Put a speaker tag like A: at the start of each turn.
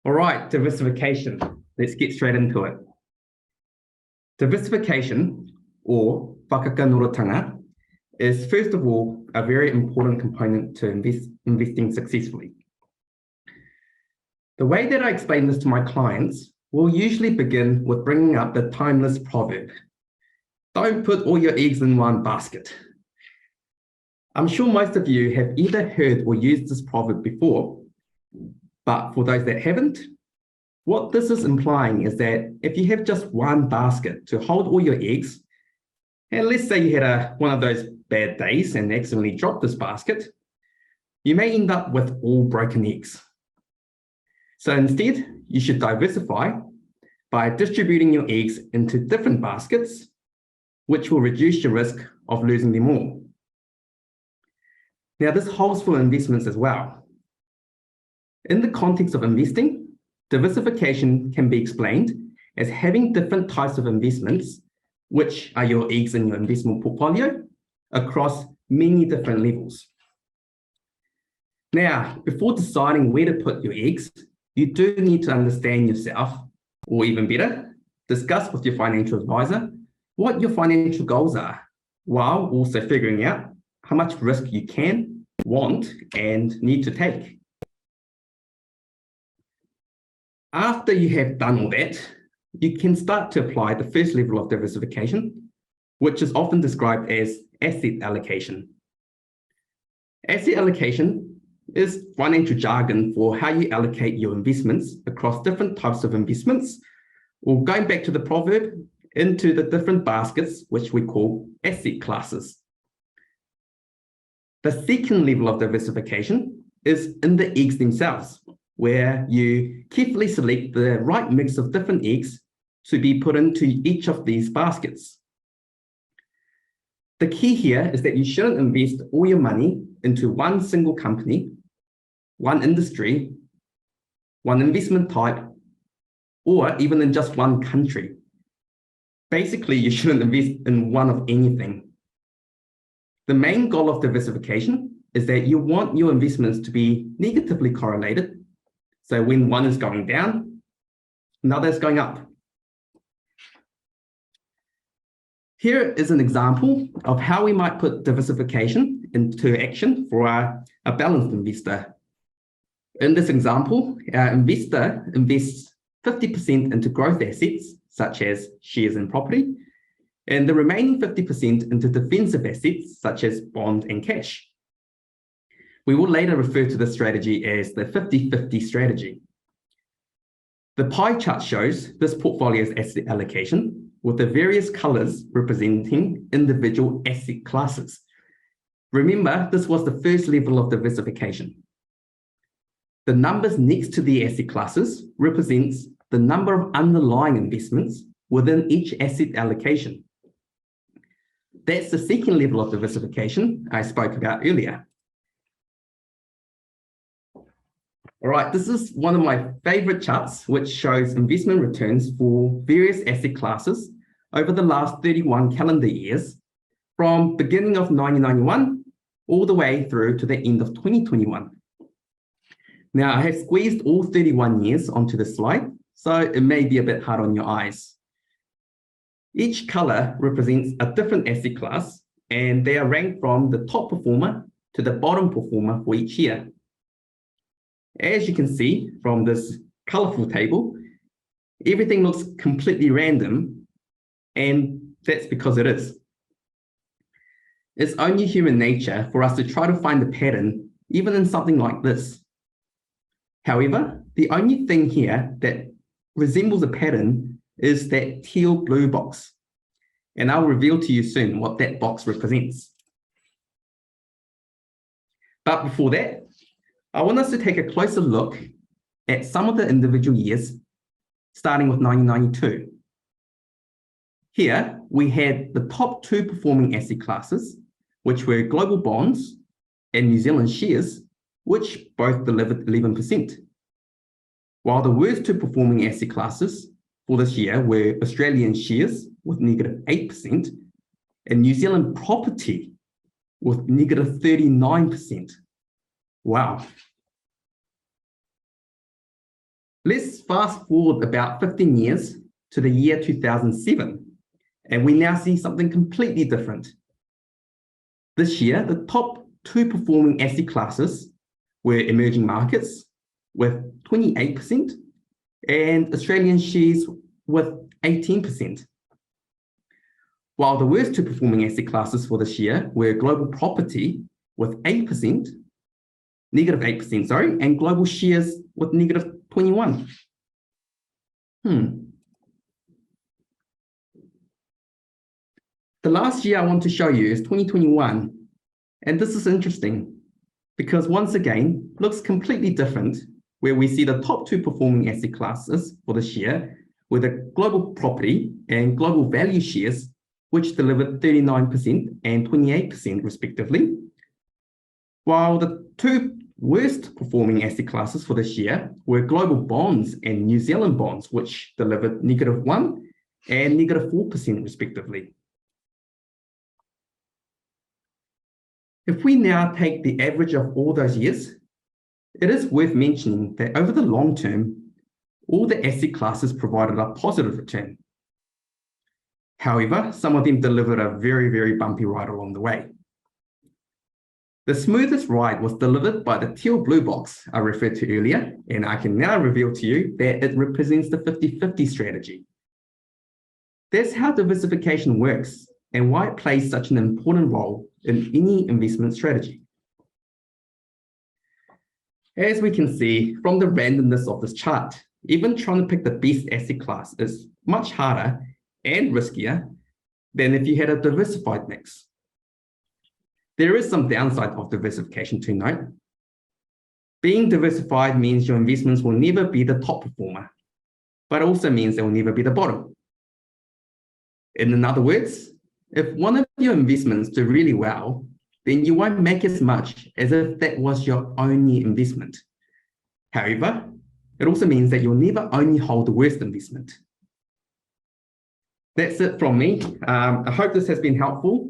A: All right, diversification. Let's get straight into it. Diversification, or whakakanurotanga, is first of all a very important component to investing successfully. The way that I explain this to my clients will usually begin with bringing up the timeless proverb. Don't put all your eggs in one basket. I'm sure most of you have either heard or used this proverb before, but for those that haven't, what this is implying is that if you have just one basket to hold all your eggs, and let's say you had one of those bad days and accidentally dropped this basket, you may end up with all broken eggs. So instead, you should diversify by distributing your eggs into different baskets, which will reduce your risk of losing them all. Now, this holds for investments as well. In the context of investing, diversification can be explained as having different types of investments, which are your eggs in your investment portfolio, across many different levels. Now, before deciding where to put your eggs, you do need to understand yourself, or even better, discuss with your financial advisor what your financial goals are, while also figuring out how much risk you can, want, and need to take. After you have done all that, you can start to apply the first level of diversification, which is often described as asset allocation. Asset allocation is financial jargon for how you allocate your investments across different types of investments, or going back to the proverb, into the different baskets, which we call asset classes. The second level of diversification is in the eggs themselves, where you carefully select the right mix of different eggs to be put into each of these baskets. The key here is that you shouldn't invest all your money into one single company, one industry, one investment type, or even in just one country. Basically, you shouldn't invest in one of anything. The main goal of diversification is that you want your investments to be negatively correlated. So when one is going down, another is going up. Here is an example of how we might put diversification into action for a balanced investor. In this example, our investor invests 50% into growth assets, such as shares and property, and the remaining 50% into defensive assets, such as bond and cash. We will later refer to this strategy as the 50-50 strategy. The pie chart shows this portfolio's asset allocation, with the various colors representing individual asset classes. Remember, this was the first level of diversification. The numbers next to the asset classes represents the number of underlying investments within each asset allocation. That's the second level of diversification I spoke about earlier. All right, this is one of my favorite charts, which shows investment returns for various asset classes over the last 31 calendar years, from beginning of 1991 all the way through to the end of 2021. Now, I have squeezed all 31 years onto the slide, so it may be a bit hard on your eyes. Each color represents a different asset class, and they are ranked from the top performer to the bottom performer for each year. As you can see from this colorful table, everything looks completely random, and that's because it is. It's only human nature for us to try to find a pattern, even in something like this. However, the only thing here that resembles a pattern is that teal blue box, and I'll reveal to you soon what that box represents. But before that, I want us to take a closer look at some of the individual years, starting with 1992. Here, we had the top two performing asset classes, which were global bonds and New Zealand shares, which both delivered 11%. While the worst two performing asset classes for this year were Australian shares with -8% and New Zealand property with -39%. Wow. Let's fast forward about 15 years to the year 2007, and we now see something completely different. This year, the top 2 performing asset classes were emerging markets with 28% and Australian shares with 18%. While the worst 2 performing asset classes for this year were global property with 8%, negative 8%, sorry, and global shares with negative 21. The last year I want to show you is 2021. And this is interesting because once again, looks completely different, where we see the top 2 performing asset classes for this year were the global property and global value shares, which delivered 39% and 28% respectively. While the 2 worst performing asset classes for this year were global bonds and New Zealand bonds, which delivered -1% and -4% respectively. If we now take the average of all those years, it is worth mentioning that over the long term, all the asset classes provided a positive return. However, some of them delivered a very, very bumpy ride along the way. The smoothest ride was delivered by the teal blue box I referred to earlier, and I can now reveal to you that it represents the 50-50 strategy. That's how diversification works and why it plays such an important role in any investment strategy. As we can see from the randomness of this chart, even trying to pick the best asset class is much harder and riskier than if you had a diversified mix. There is some downside of diversification to note. Being diversified means your investments will never be the top performer, but also means they will never be the bottom. In other words, if one of your investments do really well, then you won't make as much as if that was your only investment. However, it also means that you'll never only hold the worst investment. That's it from me. I hope this has been helpful.